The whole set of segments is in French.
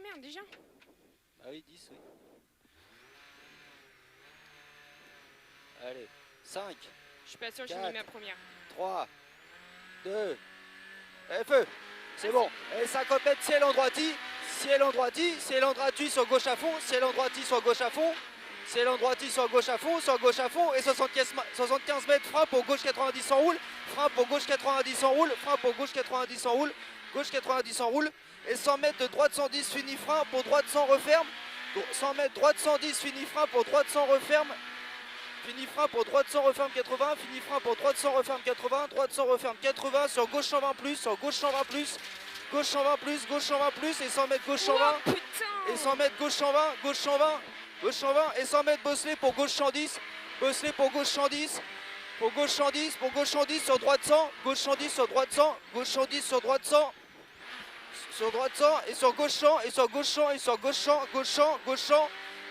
merde, déjà. Ah oui, 10, oui. Allez, 5, Je suis pas sûre que j'ai mis ma première. 3, 2, et feu. C'est bon. Et 50 mètres, ciel en droiti. Ciel en droiti. Ciel en droiti sur gauche à fond. Ciel en droiti sur gauche à fond. Ciel en droiti sur gauche à fond. Sur gauche à fond. Et 75 mètres, frein pour gauche 90 en roule. Frein pour gauche 90 en roule. Frein pour gauche 90 en roule. Gauche 90 en roule. Et 100 mètres de droite 110, fini frein pour droite 100 referme. 100 mètres droite 110, fini frein pour droite 100 referme. Fini frein pour droite 100 referme 80, fini frein pour droite 100 referme 80, droite 100 referme 80, sur gauche 120 plus, sur gauche 120 plus, gauche 120 plus, gauche 120 plus, et 100 mètres gauche 120, et 100 mètres gauche 120, gauche 120, gauche 120, et 100 mètres bosselé pour gauche 110, bosselé pour gauche 110, pour gauche 110, pour gauche 110 sur droite 100, gauche 110 sur droite 100, gauche 110 sur droite 100, sur droite 100, et sur gauche 100, et sur gauche 100, et sur gauche 100, gauche 100, gauche 100,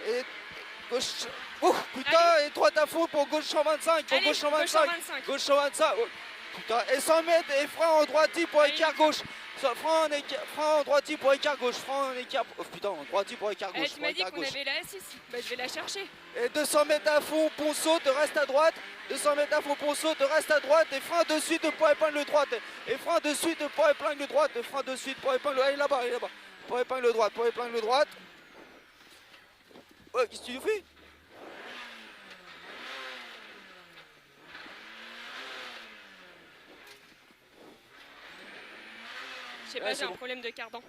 et gauche. Oh putain, allez. et droite à fond pour gauche 125, pour Allez, gauche 125, gauche 125, oh, putain, et 100 mètres et frein en droiti pour écart gauche, frein en droiti pour écart gauche, frein en écart, oh putain, en droiti pour écart gauche, tu m'as dit qu'on avait la S6, bah je vais la chercher. Et 200 mètres à fond, pont saute, reste à droite, 200 mètres à fond, pont saute, reste à droite, et frein de suite pour épingle droite, et frein de suite pour épingle droite, frein de suite pour épingle, allez là-bas, pour épingle droite, pour épingle droite. Ouais, qu'est-ce que tu fais? Je sais pas, j'ai un problème de cardan.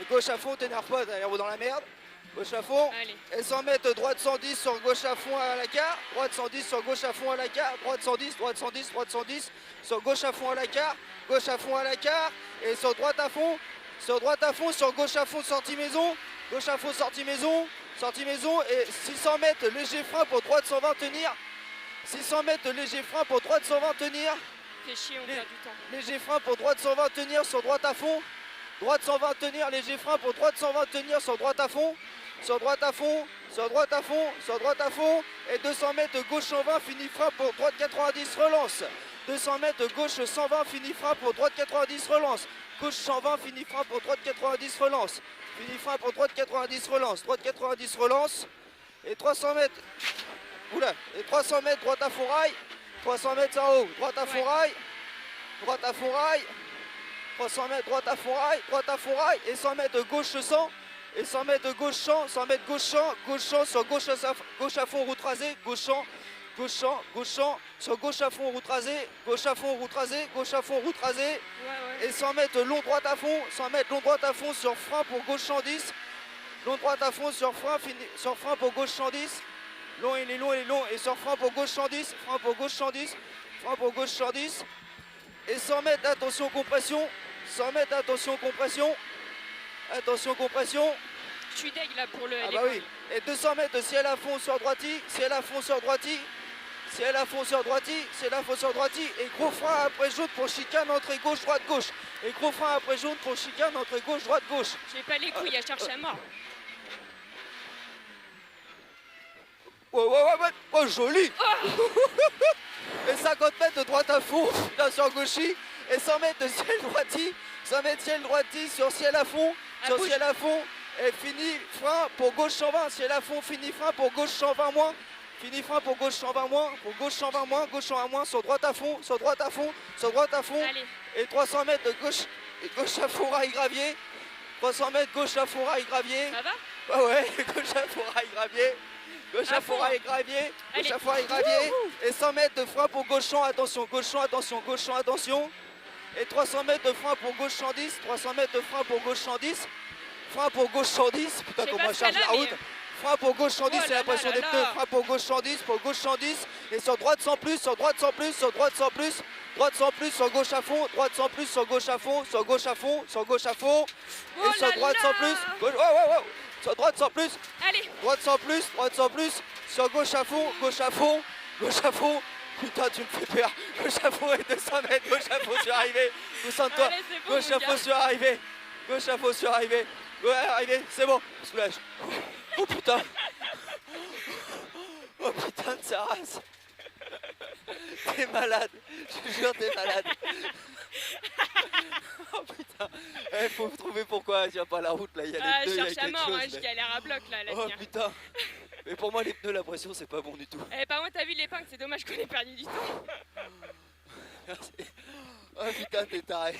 Et gauche à fond, t'énerve pas, t'as l'air dans la merde. Gauche à fond. Allez. Et 100 mètres, droite 110 sur gauche à fond à la carte. Droite 110 sur gauche à fond à la carte. Droite 110, droite 110, droite 110 sur gauche à fond à la carte. Gauche à fond à la carte. Et sur droite à fond. Sur droite à fond, sur gauche à fond, sortie maison. Gauche à fond, sortie maison. Sortie maison. Et 600 mètres, léger frein pour droite 120 tenir. 600 mètres, léger frein pour droite 120 tenir. Fais chier, on perd du temps. Léger frein pour droite 120 tenir sur droite à fond. Droite 120 tenir, léger frein pour droite 120 tenir sur droite à fond. Sur droite à fond, sur droite à fond, sur droite à fond. Et 200 mètres gauche 120, fini frein pour droite 90, relance. 200 mètres gauche 120, fini frein pour droite 90, relance. Gauche 120, fini frein pour droite 90, relance. Fini frein pour droite 90, relance. Droite 90, relance. Et 300 mètres. Oula, et 300 mètres droite à fond rail. 300 mètres en haut, droite à fond rail. Droite à fond rail. 300 mètres droite à fond rail, droite à fond rail, et 100 mètres gauche 100, et 100 mètres gauche 100, 100 mètres gauche 100, gauche 100 sur gauche à fond route rasée, gauche 100, gauche 100, gauche 100, sur gauche à fond route rasée, gauche à fond route rasée, gauche à fond route rasée, et 100 mètres long droite à fond, 100 mètres long droite à fond sur frein pour gauche 110, long droite à fond sur frein pour gauche 110, long il est long, et sur frein pour gauche 110, frein pour gauche 110, frein pour gauche 110. Et 100 mètres, attention compression. 100 mètres, attention compression. Attention compression. Je suis deg là pour le. Ah bah oui. Et 200 mètres, ciel à fond sur droiti. Ciel à fond sur droiti. Ciel à fond sur droiti. Ciel à fond sur droiti. Et gros frein après jaune pour chicane, entrée gauche, droite, gauche. Et gros frein après jaune pour chicane, entrée gauche, droite, gauche. J'ai pas les couilles à chercher à mort. Oh, joli. Et 50 mètres de droite à fond, sur gauchis, et 100 mètres de ciel droiti, 100 mètres ciel droiti sur ciel à fond, sur ciel à fond, et fini frein pour gauche 120, ciel à fond, fini frein pour gauche 120 moins, fini frein pour gauche 120 moins, pour gauche 120 moins, gauche 120 moins, sur droite à fond, sur droite à fond, sur droite à fond, allez. Et 300 mètres de gauche, et gauche à fond rail gravier, 300 mètres gauche à fond rail gravier. Ça va? Ah ouais, gauche à fond rail gravier. Gauche à fond rail gravier, gauche à fond rail gravier, et 100 mètres de frein pour gauchon, attention, gauchon, attention, gauchon, attention, et 300 mètres de frein pour gauche 110, 300 mètres de frein pour gauche 110, frein pour gauche 110, putain comment on charge la route, frein pour gauche 110, c'est la pression des pneus, frein pour gauche 110, pour gauche 110, et sur droite 100 plus, sur droite 100 plus, sur droite 100 plus, droite 100 plus, sur gauche à fond, droite 100 plus, sur gauche à fond, sur gauche à fond, sur gauche à fond, et sur droite 100 plus, gauche, sur droite 100 plus, allez, droite 100 plus, droite 100 plus, sur gauche à fond, gauche à fond, gauche à fond, putain tu me fais peur, gauche à fond et 200 mètres, gauche à fond sur arrivée, concentre-toi, gauche à fond sur arrivée, gauche à fond sur arrivée, ouais arrivée, c'est bon, soulage, oh putain, oh putain de sa race, t'es malade, je te jure t'es malade, oh putain, Il faut trouver pourquoi elle tient pas la route là, il y a Ah, les je pneus, il y a cherche à quelque mort, chose. hein, je galère à bloc là, à la Oh tenir. putain. Mais pour moi les pneus, la pression c'est pas bon du tout. Eh, par contre, t'as vu l'épingle, c'est dommage qu'on ait perdu du temps. Merci. Oh putain t'es taré.